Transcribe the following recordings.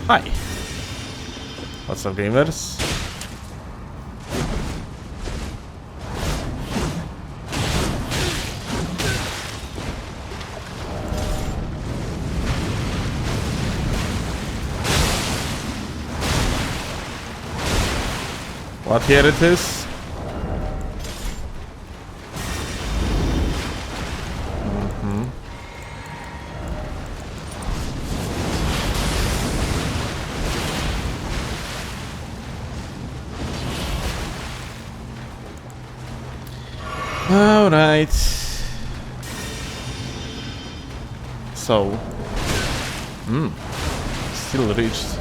Hi. What's up, gamers? What here it is? Alright. So. Still reached.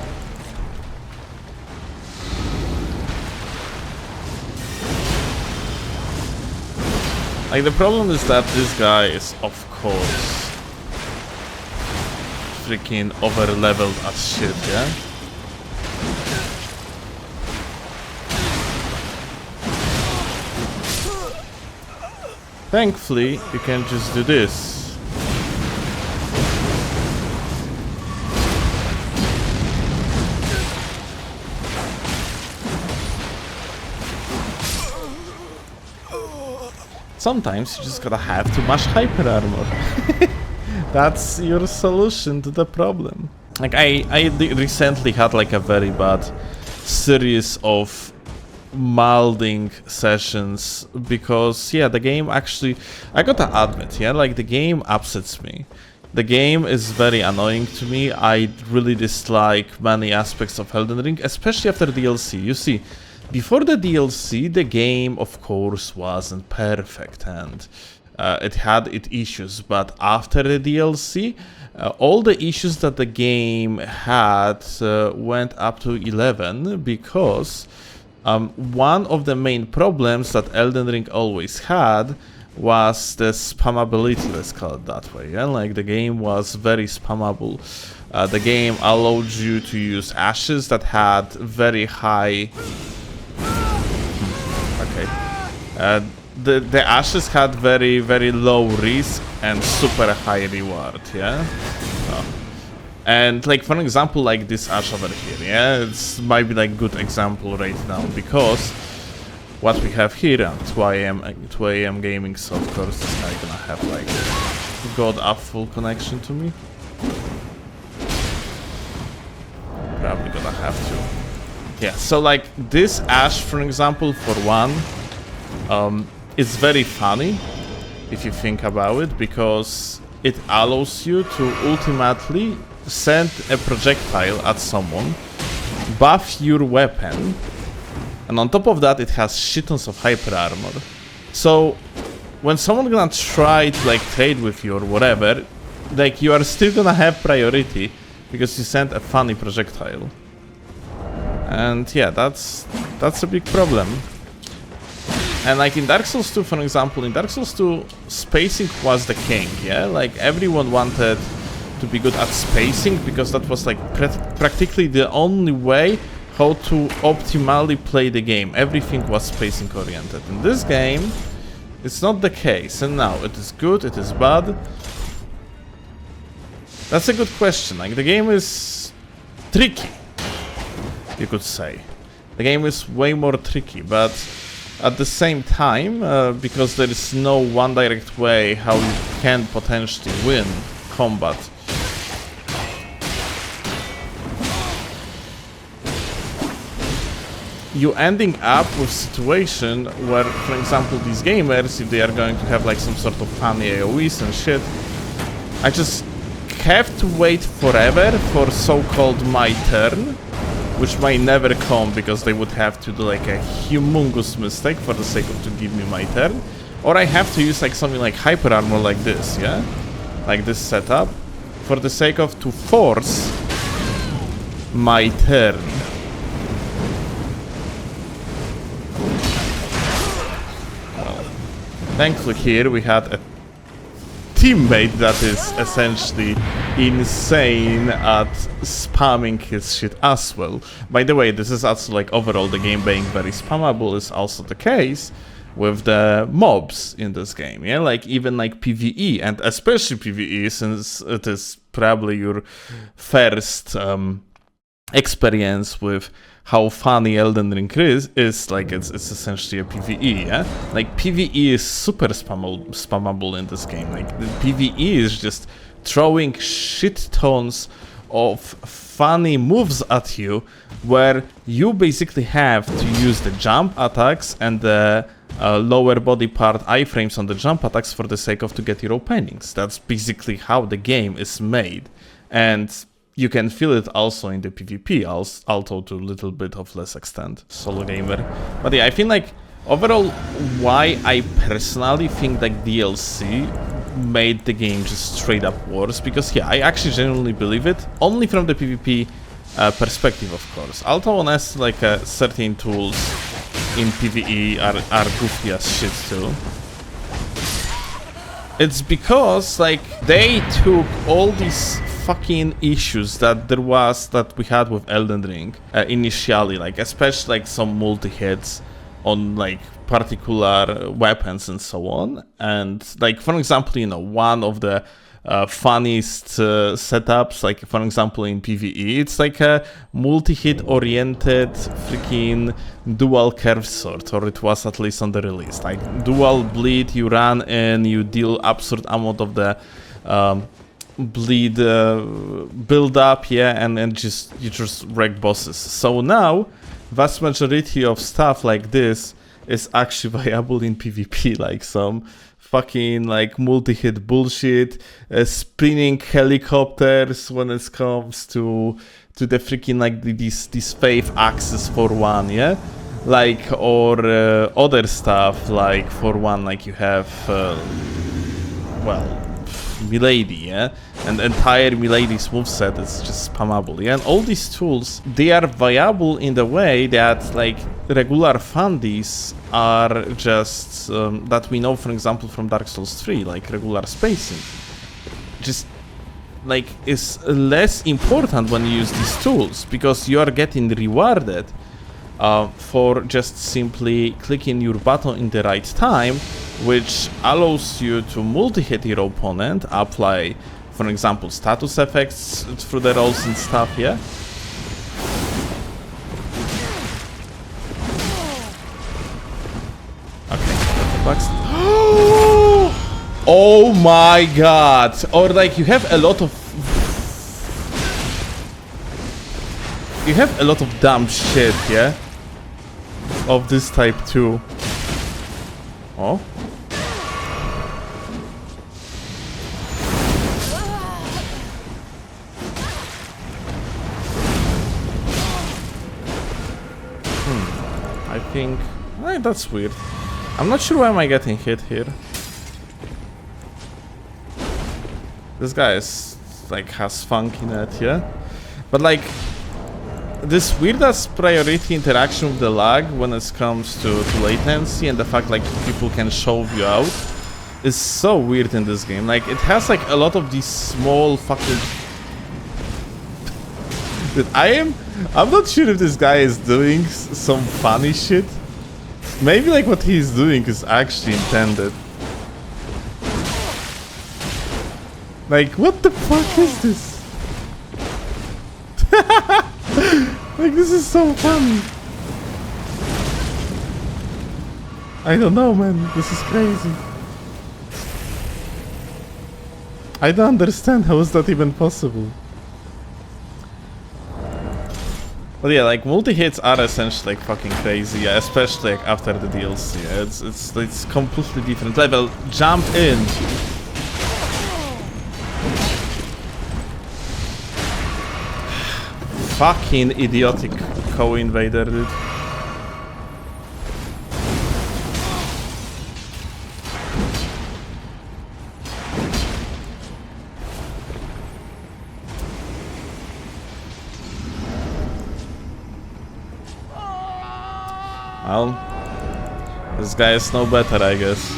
Like, the problem is that this guy is, of course, freaking over-leveled as shit, yeah? Thankfully, you can just do this. Sometimes you just gotta have too much hyper armor. That's your solution to the problem. Like, I recently had like a very bad series of malding sessions because, yeah, the game actually, I gotta admit, yeah, like, the game upsets me. The game is very annoying to me. I really dislike many aspects of Elden Ring, especially after DLC. You see, before the DLC, the game, of course, wasn't perfect and it had its issues, but after the DLC, all the issues that the game had went up to 11 because one of the main problems that Elden Ring always had was the spammability, let's call it that way. Yeah? Like, the game was very spammable. The game allowed you to use ashes that had very high... Okay. The ashes had very, very low risk and super high reward, yeah? And, like, for example, like this ash over here, yeah? It's might be like good example right now, because what we have here at 2 AM gaming, so of course this guy gonna have like god awful connection to me. Probably gonna have to. Yeah, so like this ash, for example, for one, it's very funny if you think about it, because it allows you to ultimately send a projectile at someone, buff your weapon, and on top of that it has shitons of hyper armor. So when someone gonna try to like trade with you or whatever, like, you are still gonna have priority because you sent a funny projectile. And yeah, that's a big problem. And like in Dark Souls 2, for example, in Dark Souls 2, spacing was the king, yeah? Like, everyone wanted to be good at spacing because that was like practically the only way how to optimally play the game. Everything was spacing oriented. In this game, it's not the case. And now, it is good, it is bad. That's a good question. Like, the game is tricky, you could say. The game is way more tricky, but at the same time, because there is no one direct way how you can potentially win combat, you ending up with situation where, for example, these gamers, if they are going to have like some sort of funny AoEs and shit, I just have to wait forever for so-called my turn, which might never come because they would have to do like a humongous mistake for the sake of to give me my turn, or I have to use like something like hyper armor like this, yeah, like this setup, for the sake of to force my turn. Thankfully here we had a teammate that is essentially insane at spamming his shit as well. By the way, this is also like overall the game being very spammable is also the case with the mobs in this game, yeah? Like, even like PvE, and especially PvE, since it is probably your first experience with how funny Elden Ring is like it's essentially a PvE, yeah? Like PvE is super spammable in this game. Like the PvE is just throwing shit tons of funny moves at you, where you basically have to use the jump attacks and the lower body part iframes on the jump attacks for the sake of to get your openings. That's basically how the game is made, and you can feel it also in the PvP, although to a little bit of less extent. Solo gamer. But yeah, I feel like overall why I personally think like DLC made the game just straight up worse, because yeah, I actually genuinely believe it, only from the PvP perspective, of course. Although honestly, like certain tools in PvE are goofy as shit too. It's because like they took all these fucking issues that we had with Elden Ring initially, like especially like some multi-hits on like particular weapons and so on. And like for example, you know, one of the funniest setups, like for example in PvE, it's like a multi-hit oriented freaking dual curve sword, or it was at least on the release. Like dual bleed, you run in, you deal absurd amount of the bleed build up, yeah, and you just wreck bosses. So now vast majority of stuff like this is actually viable in PvP, like some fucking like multi-hit bullshit, spinning helicopters when it comes to the freaking like these faith axes for one, yeah, like, or other stuff, like for one, like you have well, Milady, yeah, and the entire Milady's moveset is just spammable, yeah, and all these tools, they are viable in the way that like regular fundies are just that we know, for example, from Dark Souls 3, like regular spacing, just like is less important when you use these tools, because you are getting rewarded for just simply clicking your button in the right time, which allows you to multi-hit your opponent, apply, for example, status effects through the rolls and stuff, yeah? Okay. Oh my god! Or like you have a lot of... You have a lot of dumb shit, yeah? Of this type too. Oh? I think... that's weird. I'm not sure why am I getting hit here. This guy is, like, has funky net, yeah? But, like, this weird-ass priority interaction with the lag when it comes to latency and the fact, like, people can shove you out is so weird in this game. Like, it has, like, a lot of these small fucking... I'm not sure if this guy is doing some funny shit. Maybe like what he's doing is actually intended. Like, what the fuck is this? Like, this is so funny. I don't know, man. This is crazy. I don't understand how is that even possible. But yeah, like multi-hits are essentially like fucking crazy, yeah, especially like after the DLC. Yeah, it's completely different level. Jump in. Fucking idiotic co-invader, dude. Well, this guy is no better, I guess.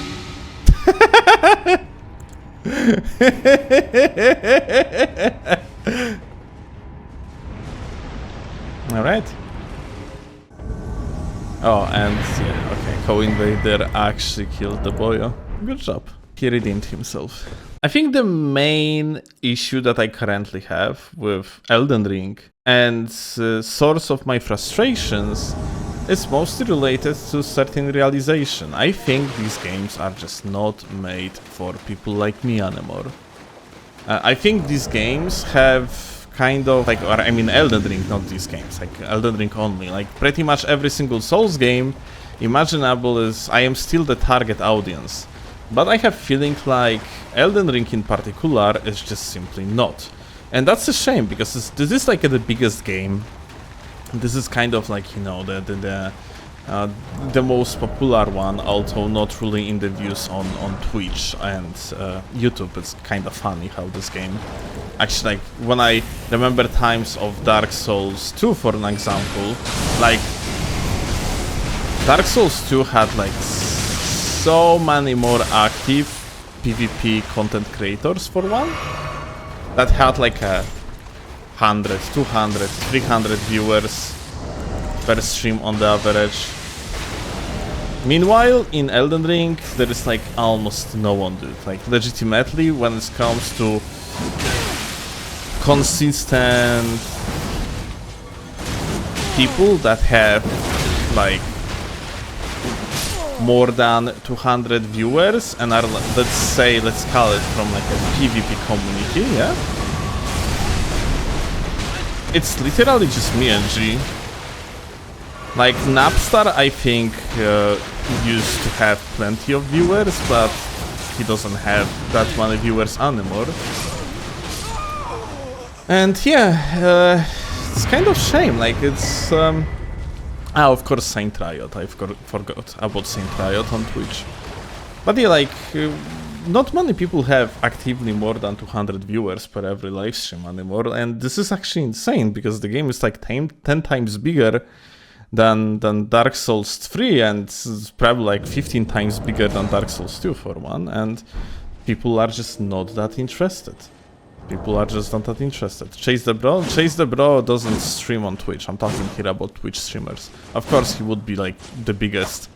Alright. Oh, and yeah, okay, co-invader actually killed the boyo. Good job. He redeemed himself. I think the main issue that I currently have with Elden Ring and source of my frustrations is mostly related to certain realization. I think these games are just not made for people like me anymore. I think these games have kind of like, or I mean Elden Ring, not these games, like Elden Ring only. Like pretty much every single Souls game imaginable is, I am still the target audience. But I have feeling like Elden Ring in particular is just simply not. And that's a shame, because this is like the biggest game. This is kind of like, you know, the most popular one, although not really in the views on Twitch and YouTube. It's kind of funny how this game... Actually, like, when I remember times of Dark Souls 2, for an example, like, Dark Souls 2 had, like, so many more active PvP content creators, for one, that had, like, 100, 200, 300 viewers per stream on the average. Meanwhile, in Elden Ring, there is like almost no one, dude. Like, legitimately, when it comes to consistent people that have like more than 200 viewers and are, let's call it from like a PvP community, yeah? It's literally just me and G. Like, Napstar, I think, used to have plenty of viewers, but he doesn't have that many viewers anymore. And yeah, it's kind of shame. Like, it's... of course, Saint Riot. I forgot about Saint Riot on Twitch. But yeah, like... not many people have actively more than 200 viewers per every livestream anymore, and this is actually insane, because the game is like 10 times bigger than Dark Souls 3, and it's probably like 15 times bigger than Dark Souls 2 for one, and people are just not that interested. People are just not that interested. Chase the Bro doesn't stream on Twitch. I'm talking here about Twitch streamers. Of course, he would be like the biggest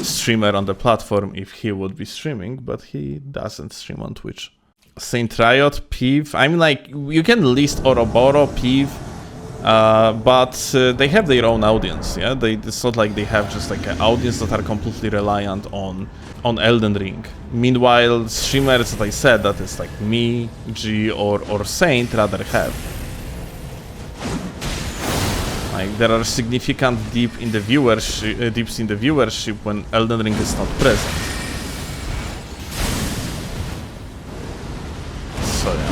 streamer on the platform if he would be streaming, but he doesn't stream on Twitch. Saint Riot, Piv, I mean, like, you can list Ouroboros, Piv, but they have their own audience, yeah? It's not like they have just like an audience that are completely reliant on Elden Ring. Meanwhile, streamers that I said, that is like me, G, or Saint, rather have. Like, there are significant dips in the viewership when Elden Ring is not present. So yeah.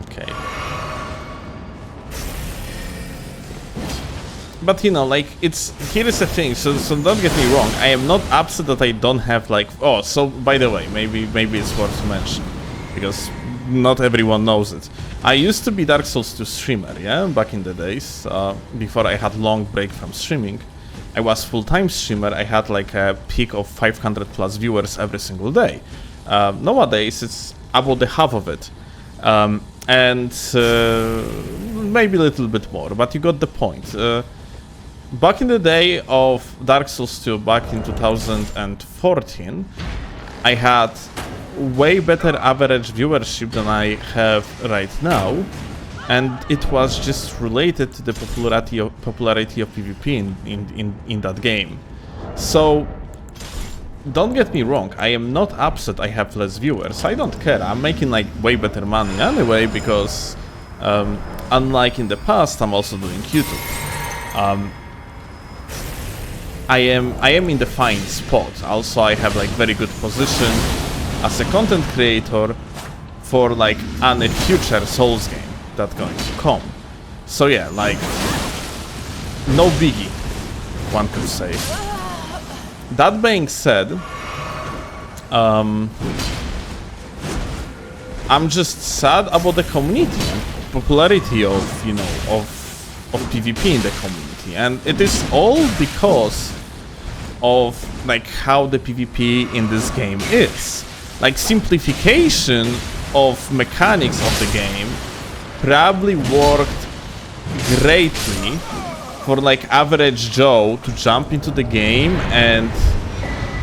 Okay. But you know, like, here is the thing, so don't get me wrong, I am not upset that I don't have like, oh, so by the way, maybe it's worth mentioning, because not everyone knows it. I used to be Dark Souls 2 streamer, yeah, back in the days, before I had long break from streaming. I was full-time streamer, I had like a peak of 500 plus viewers every single day. Nowadays, it's about the half of it. And maybe a little bit more, but you got the point. Back in the day of Dark Souls 2, back in 2014, I had way better average viewership than I have right now, and it was just related to the popularity of PvP in that game. So, don't get me wrong, I am not upset I have less viewers, I don't care, I'm making like way better money anyway, because unlike in the past, I'm also doing YouTube. I am in the fine spot. Also, I have like very good position as a content creator for like any future Souls game that's going to come. So yeah, like, no biggie, one could say. That being said, I'm just sad about the community and popularity of, you know, of PvP in the community, and it is all because of like how the PvP in this game is. Like, simplification of mechanics of the game probably worked greatly for like average Joe to jump into the game and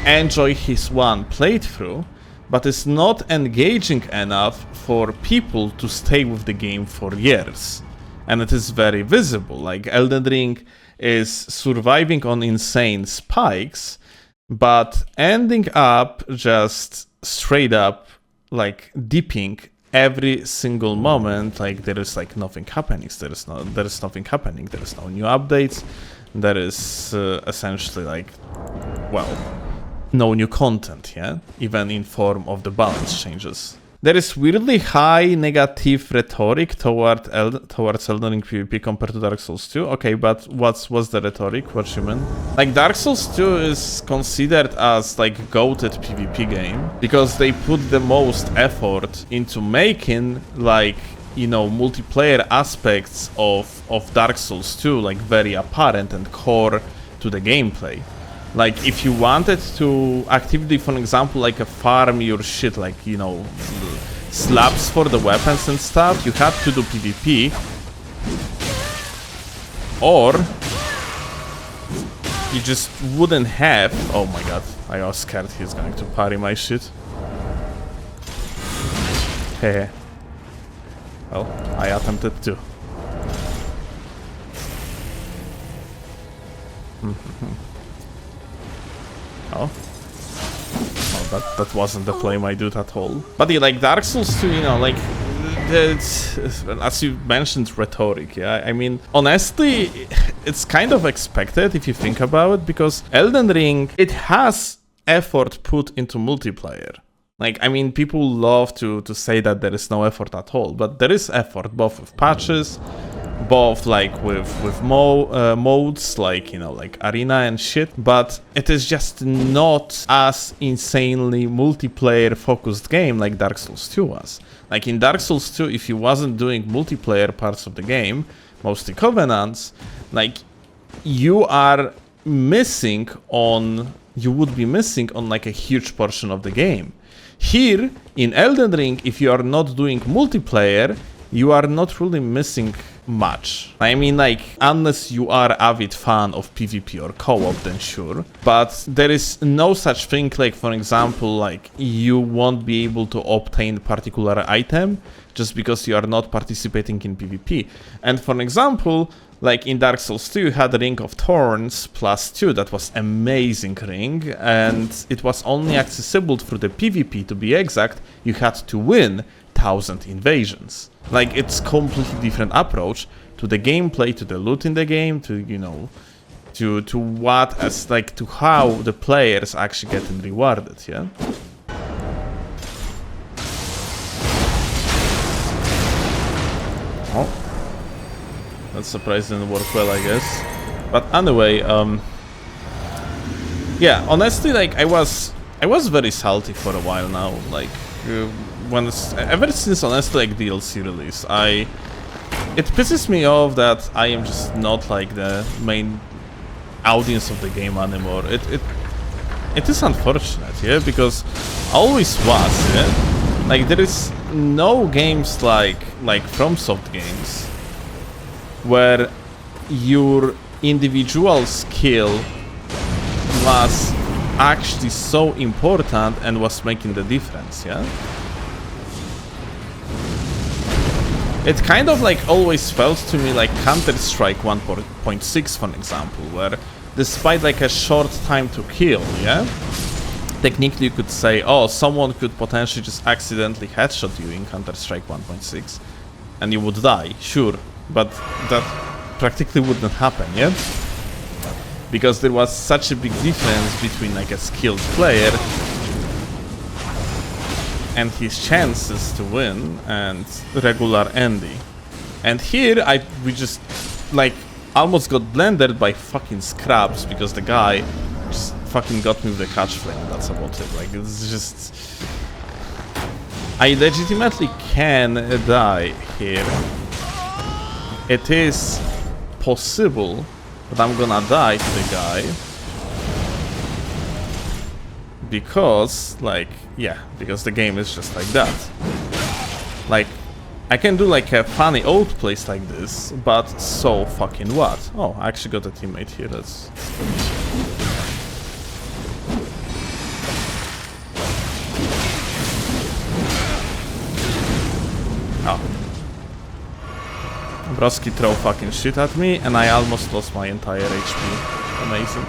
enjoy his one playthrough, but it's not engaging enough for people to stay with the game for years. And it is very visible. Like Elden Ring is surviving on insane spikes, but ending up just straight up like dipping every single moment. Like there is like nothing happening. There is nothing happening. There is no new updates. There is essentially like, well, no new content, yeah? Even in form of the balance changes. There is weirdly high negative rhetoric towards Elden Ring PvP compared to Dark Souls 2. Okay, but what's the rhetoric? What you mean? Like Dark Souls 2 is considered as like goated PvP game because they put the most effort into making like, you know, multiplayer aspects of Dark Souls 2 like very apparent and core to the gameplay. Like, if you wanted to actively, for example, like farm your shit, like, you know, slabs for the weapons and stuff, you had to do PvP. Or you just wouldn't have... Oh my god, I was scared he's going to parry my shit. Heh. Well, I attempted to. Oh. Oh, that wasn't the flame I did at all. But yeah, like Dark Souls 2, you know, like, as you mentioned, rhetoric, yeah? I mean, honestly, it's kind of expected if you think about it, because Elden Ring, it has effort put into multiplayer. Like, I mean, people love to say that there is no effort at all, but there is effort, both with patches, both like with modes like, you know, like arena and shit, but it is just not as insanely multiplayer focused game like Dark Souls 2 was. Like in Dark Souls 2, if you wasn't doing multiplayer parts of the game, mostly Covenants, like you would be missing on like a huge portion of the game. Here in Elden Ring, if you are not doing multiplayer, you are not really missing much. I mean, like, unless you are avid fan of PvP or co-op, then sure. But there is no such thing, like, for example, like, you won't be able to obtain particular item just because you are not participating in PvP. And for example, like in Dark Souls 2, you had a Ring of Thorns +2, that was amazing ring, and it was only accessible through the PvP, to be exact. You had to win 1000 invasions. Like, it's completely different approach to the gameplay, to the loot in the game, to, you know, to what, as like, to how the players actually getting rewarded, yeah? Oh. That surprise didn't work well, I guess. But anyway, yeah, honestly, like, I was very salty for a while now, like, ever since, honestly, like, DLC release, it pisses me off that I am just not, like, the main audience of the game anymore. It is unfortunate, yeah, because I always was, yeah? Like, there is no games like FromSoft games where your individual skill was actually so important and was making the difference, yeah? It kind of like always felt to me like Counter-Strike 1.6, for example, where despite like a short time to kill, yeah? Technically you could say, oh, someone could potentially just accidentally headshot you in Counter-Strike 1.6 and you would die, sure. But that practically wouldn't happen, yeah? Because there was such a big difference between like a skilled player and his chances to win and regular Andy. And here we just like almost got blended by fucking scraps because the guy just fucking got me with the catch flame. That's about it. Like, it's just, I legitimately can die here. It is possible that I'm gonna die to the guy because, like, yeah, because the game is just like that. Like, I can do like a funny old place like this, but so fucking what? Oh, I actually got a teammate here, that's... Oh. Broski throw fucking shit at me, and I almost lost my entire HP. Amazing.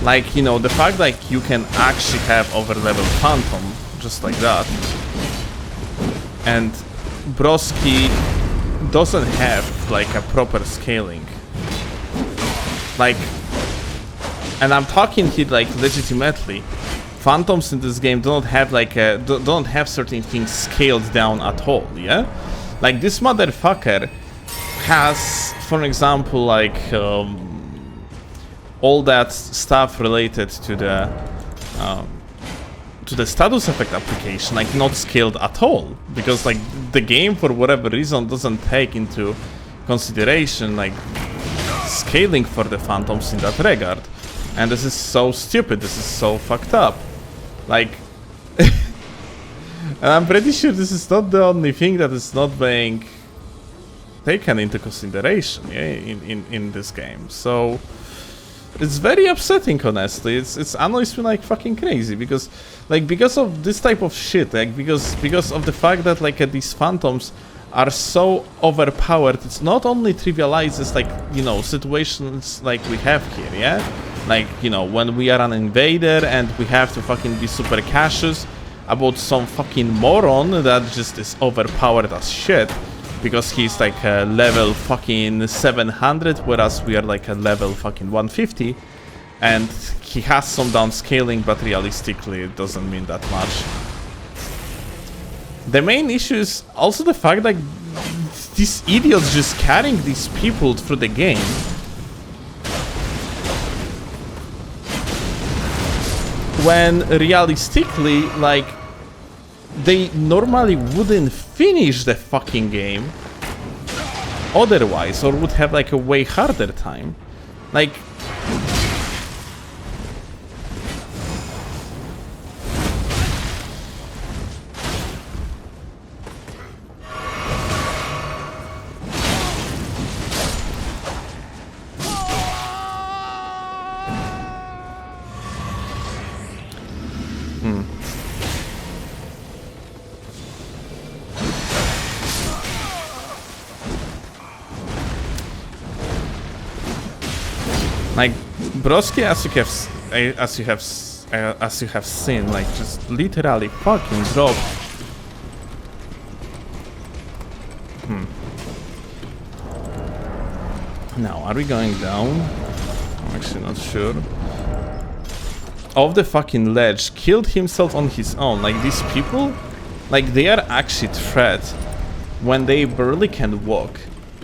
Like, you know, the fact like you can actually have overleveled Phantom just like that, and Broski doesn't have like a proper scaling. Like, and I'm talking here like legitimately, Phantoms in this game don't have like don't have certain things scaled down at all. Yeah, like this motherfucker has, for example, like all that stuff related to the status effect application, like not scaled at all, because like the game for whatever reason doesn't take into consideration like scaling for the Phantoms in that regard. And this is so stupid, this is so fucked up. Like, and I'm pretty sure this is not the only thing that is not being taken into consideration, yeah, in this game. So it's very upsetting, honestly. It's annoys me like fucking crazy, because of this type of shit, like because of the fact that like these Phantoms are so overpowered, it's not only trivializes like, you know, situations like we have here, yeah? Like, you know, when we are an invader and we have to fucking be super cautious about some fucking moron that just is overpowered as shit, because he's like a level fucking 700, whereas we are like a level fucking 150, and he has some downscaling, but realistically it doesn't mean that much. The main issue is also the fact that these idiots just carrying these people through the game when realistically, like, they normally wouldn't finish the fucking game otherwise, or would have like a way harder time. Like, like Broski, as you have seen, like just literally fucking dropped. Now, are we going down? I'm actually not sure. Off the fucking ledge, killed himself on his own. Like, these people, like, they are actually threat when they barely can walk.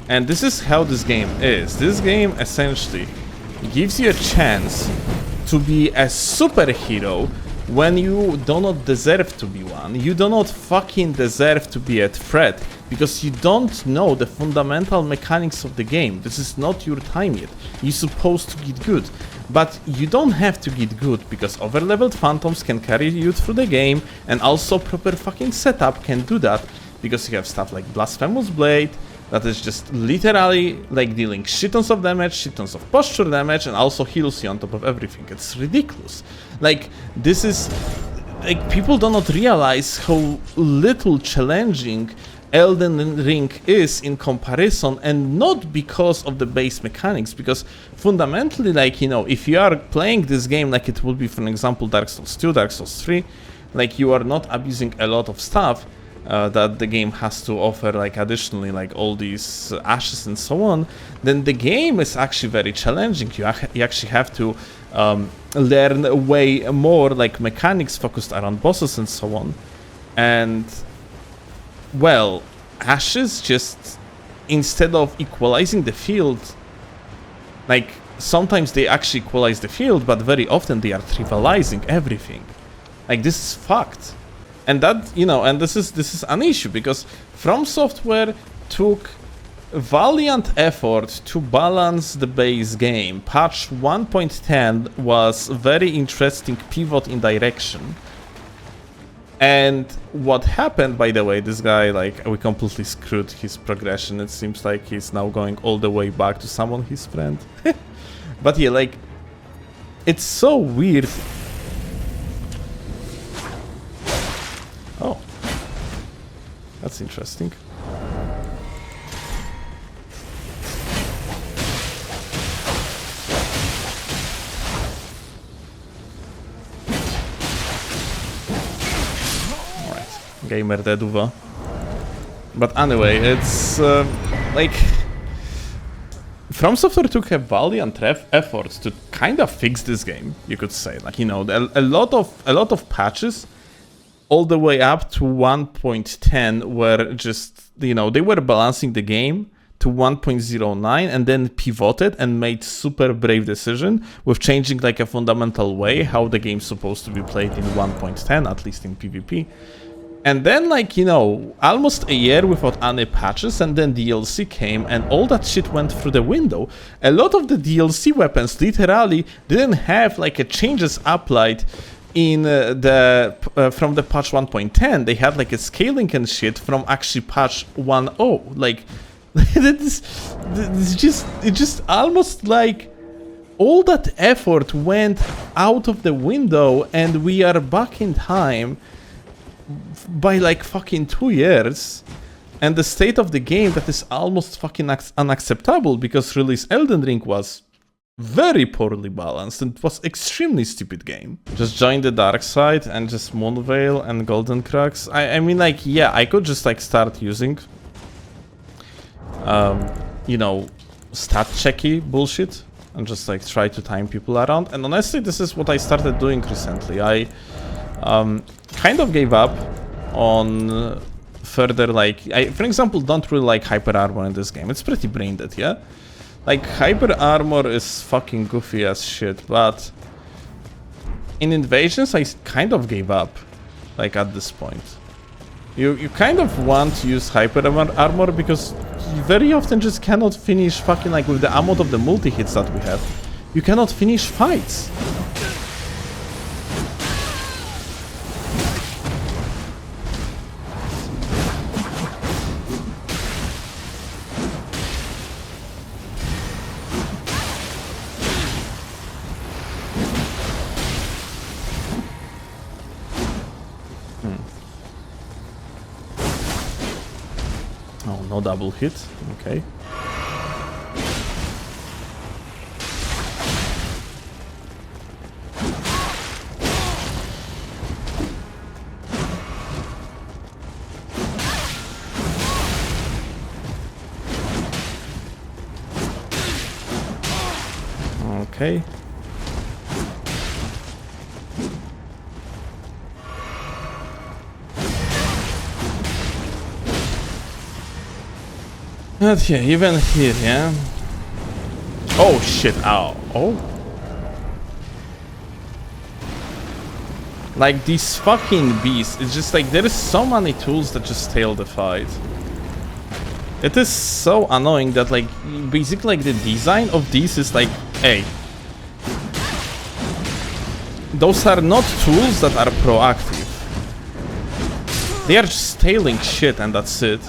And this is how this game is. This game essentially gives you a chance to be a superhero when you do not deserve to be one. You do not fucking deserve to be a threat, because you don't know the fundamental mechanics of the game. This is not your time yet. You're supposed to get good, but you don't have to get good, because overleveled Phantoms can carry you through the game, and also proper fucking setup can do that, because you have stuff like Blasphemous Blade, that is just literally like dealing shit-tons of damage, shit-tons of posture damage, and also heals you on top of everything. It's ridiculous. Like, this is... like, people do not realize how little challenging Elden Ring is in comparison, and not because of the base mechanics, because fundamentally, like, you know, if you are playing this game like it would be, for example, Dark Souls 2, Dark Souls 3, like, you are not abusing a lot of stuff that the game has to offer, like additionally, like all these ashes and so on, then the game is actually very challenging. You actually have to learn way more, like mechanics focused around bosses and so on. And, well, ashes just, instead of equalizing the field, like, sometimes they actually equalize the field, but very often they are trivializing everything. Like, this is fucked. And that, you know, and this is an issue, because From Software took valiant effort to balance the base game. Patch 1.10 was very interesting pivot in direction. And what happened, by the way, this guy, like, we completely screwed his progression. It seems like he's now going all the way back to summon his friend. But yeah, like, it's so weird. Oh, that's interesting. Gamer deduwa. But anyway, it's like From Software took a valiant effort to kind of fix this game, you could say. Like, you know, a lot of patches all the way up to 1.10 were just, you know, they were balancing the game to 1.09 and then pivoted and made super brave decision with changing like a fundamental way how the game's supposed to be played in 1.10, at least in PvP. And then, like, you know, almost a year without any patches, and then DLC came, and all that shit went through the window. A lot of the DLC weapons literally didn't have, like, a changes applied in from the patch 1.10. They had, like, a scaling and shit from actually patch 1.0. Like, it's just almost like all that effort went out of the window, and we are back in time by like fucking 2 years, and the state of the game that is almost fucking unacceptable, because release Elden Ring was very poorly balanced and it was extremely stupid game. Just join the dark side and just Moonveil and Golden Crux. I mean, like, yeah, I could just like start using you know, stat checky bullshit and just like try to time people around. And honestly, this is what I started doing recently. I kind of gave up on further, like, I, for example, don't really like hyper armor in this game. It's pretty brain dead, yeah? Like, hyper armor is fucking goofy as shit, but in Invasions, I kind of gave up, like, at this point. You kind of want to use hyper armor because you very often just cannot finish fucking, like, with the amount of the multi-hits that we have, you cannot finish fights. Oh, no double hit. Okay. Okay. But yeah, even here, yeah. Oh shit, ow. Oh. Like, these fucking beasts, it's just like, there is so many tools that just tail the fight. It is so annoying that, like, basically, like, the design of these is like, hey, those are not tools that are proactive. They are just tailing shit and that's it.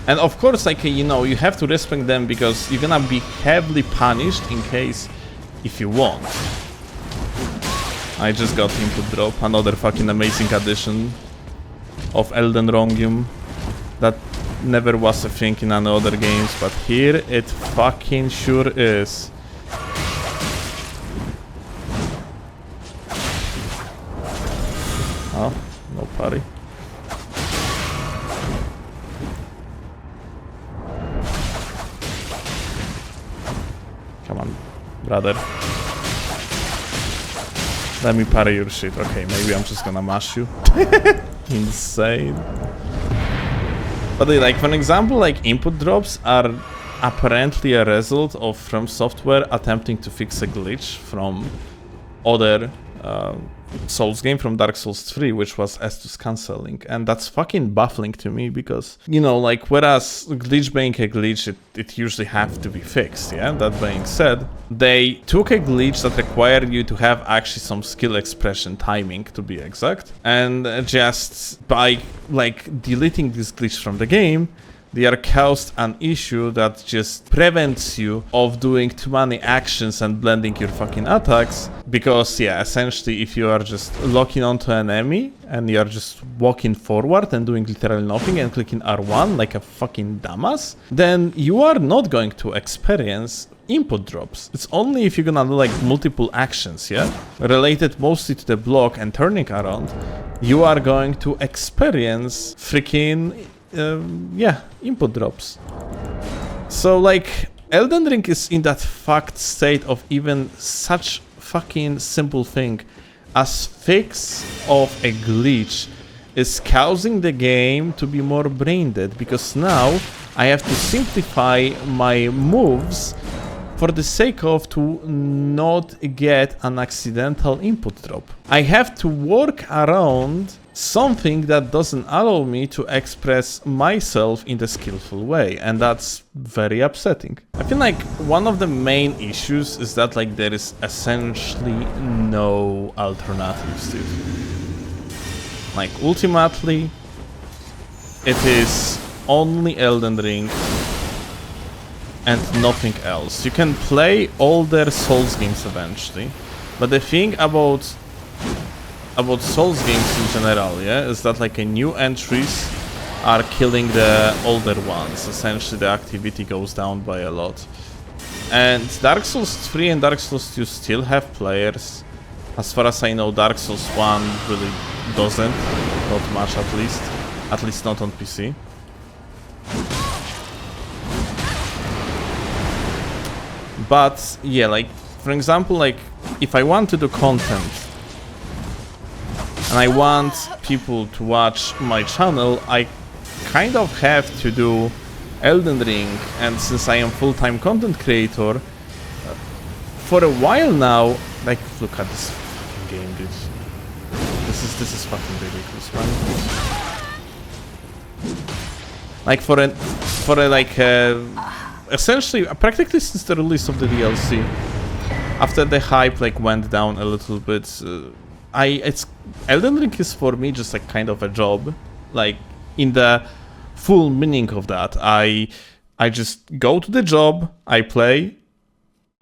And of course, like, you know, you have to respect them because you're gonna be heavily punished in case if you want. I just got input drop, another fucking amazing addition of Elden Ring that never was a thing in any other games, but here it fucking sure is. Oh, no parry. Come on, brother. Let me parry your shit. Okay, maybe I'm just gonna mash you. Insane. But like, for example, like, input drops are apparently a result of From Software attempting to fix a glitch from other Souls game from Dark Souls 3, which was Estus cancelling, and that's fucking baffling to me because, you know, like, whereas glitch being a glitch, it usually have to be fixed, yeah? That being said, they took a glitch that required you to have actually some skill expression timing, to be exact, and just by, like, deleting this glitch from the game, they are caused an issue that just prevents you of doing too many actions and blending your fucking attacks. Because, yeah, essentially, if you are just locking onto an enemy and you are just walking forward and doing literally nothing and clicking R1 like a fucking dumbass, then you are not going to experience input drops. It's only if you're gonna do like multiple actions, yeah, related mostly to the block and turning around, you are going to experience freaking yeah, input drops. So, like, Elden Ring is in that fucked state of even such fucking simple thing as fix of a glitch is causing the game to be more brain dead, because now I have to simplify my moves for the sake of to not get an accidental input drop. I have to work around something that doesn't allow me to express myself in the skillful way, and that's very upsetting. I feel like one of the main issues is that, like, there is essentially no alternatives to it. Like, ultimately, it is only Elden Ring and nothing else. You can play older Souls games eventually, but the thing about Souls games in general, yeah, is that, like, new entries are killing the older ones. Essentially, the activity goes down by a lot. And Dark Souls 3 and Dark Souls 2 still have players. As far as I know, Dark Souls 1 really doesn't. Not much, at least. At least not on PC. But, yeah, like, for example, like, if I want to do content, and I want people to watch my channel, I kind of have to do Elden Ring, and since I am full-time content creator, for a while now, like, look at this fucking game, dude. This is fucking ridiculous, man. Like, essentially, practically since the release of the DLC, after the hype, like, went down a little bit, Elden Ring is for me just like kind of a job, like, in the full meaning of that. I just go to the job, I play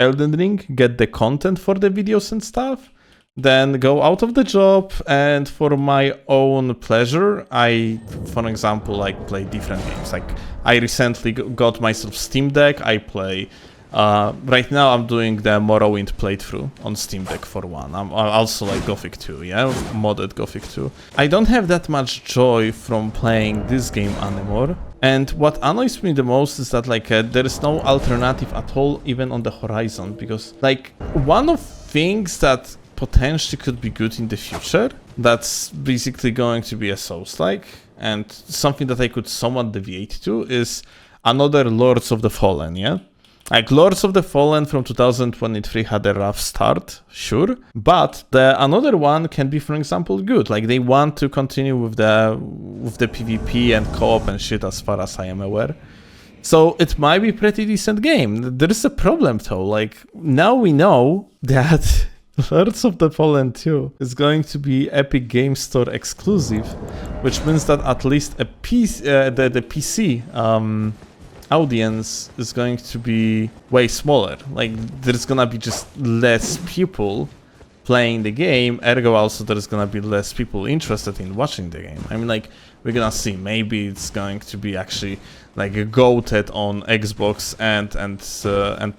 Elden Ring, get the content for the videos and stuff, then go out of the job, and for my own pleasure, I, for example, like, play different games. Like, I recently got myself Steam Deck, I play right now I'm doing the Morrowind playthrough on Steam Deck for one. I'm also like Gothic 2, yeah? Modded Gothic 2. I don't have that much joy from playing this game anymore. And what annoys me the most is that, like, there is no alternative at all, even on the horizon. Because, like, one of things that potentially could be good in the future, that's basically going to be a Souls-like, and something that I could somewhat deviate to, is another Lords of the Fallen, yeah? Like, Lords of the Fallen from 2023 had a rough start, sure, but another one can be, for example, good. Like, they want to continue with the PvP and co-op and shit, as far as I am aware. So it might be a pretty decent game. There is a problem though. Like, now we know that Lords of the Fallen 2 is going to be Epic Game Store exclusive, which means that at least the PC audience is going to be way smaller. Like, there's gonna be just less people playing the game, ergo also there's gonna be less people interested in watching the game. I mean, like, we're gonna see, maybe it's going to be actually like a goated on Xbox and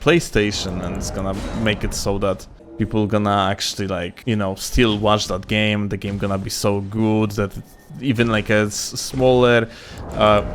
PlayStation, and it's gonna make it so that people gonna actually, like, you know, still watch that game. The game gonna be so good that even like a smaller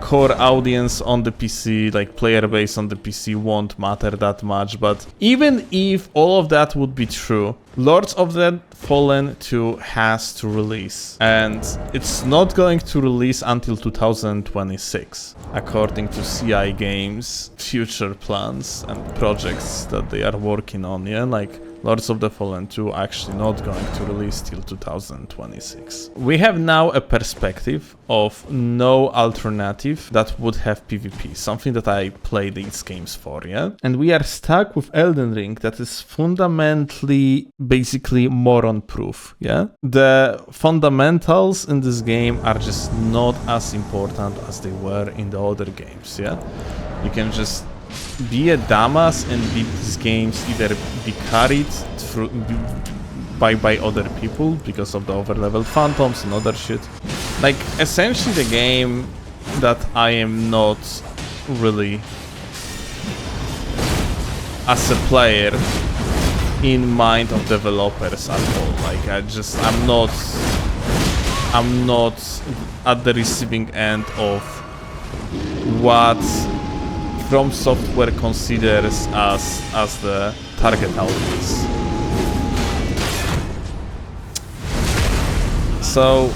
core audience on the PC, like player base on the PC, won't matter that much. But even if all of that would be true, Lords of the Fallen 2 has to release, and it's not going to release until 2026, according to CI Games' future plans and projects that they are working on. Yeah, like, Lords of the Fallen 2 actually not going to release till 2026. We have now a perspective of no alternative that would have PvP, something that I play these games for, yeah? And we are stuck with Elden Ring that is fundamentally, basically moron-proof, yeah? The fundamentals in this game are just not as important as they were in the other games, yeah? You can just be a dumbass and beat these games, either be carried through by other people because of the overleveled phantoms and other shit. Like, essentially the game that I am not really, as a player, in mind of developers at all. Like, I'm not at the receiving end of what From Software considers as the target audience. So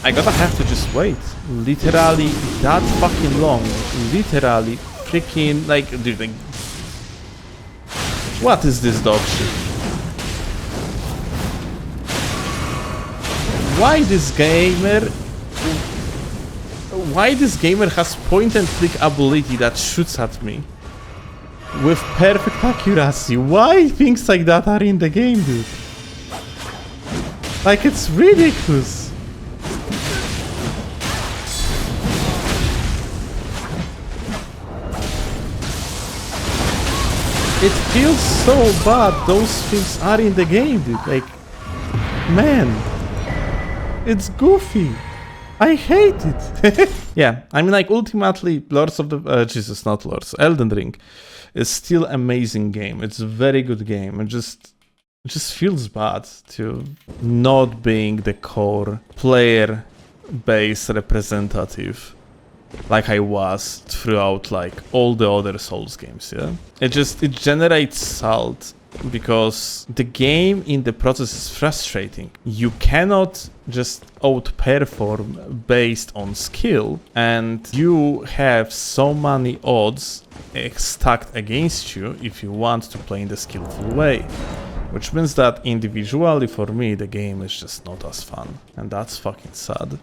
I gotta have to just wait. Literally that fucking long. Literally freaking like, dude, like, what is this dog shit? Why this gamer has point and click ability that shoots at me with perfect accuracy? Why things like that are in the game, dude? Like, it's ridiculous. It feels so bad those things are in the game, dude. Like, man, it's goofy. I hate it. Yeah, I mean, like, ultimately, Lords of the... not Lords. Elden Ring is still an amazing game. It's a very good game. It just feels bad to not being the core player-based representative like I was throughout, like, all the other Souls games, yeah? It generates salt because the game in the process is frustrating. You cannot just outperform based on skill, and you have so many odds stacked against you if you want to play in the skillful way. Which means that individually for me the game is just not as fun, and that's fucking sad.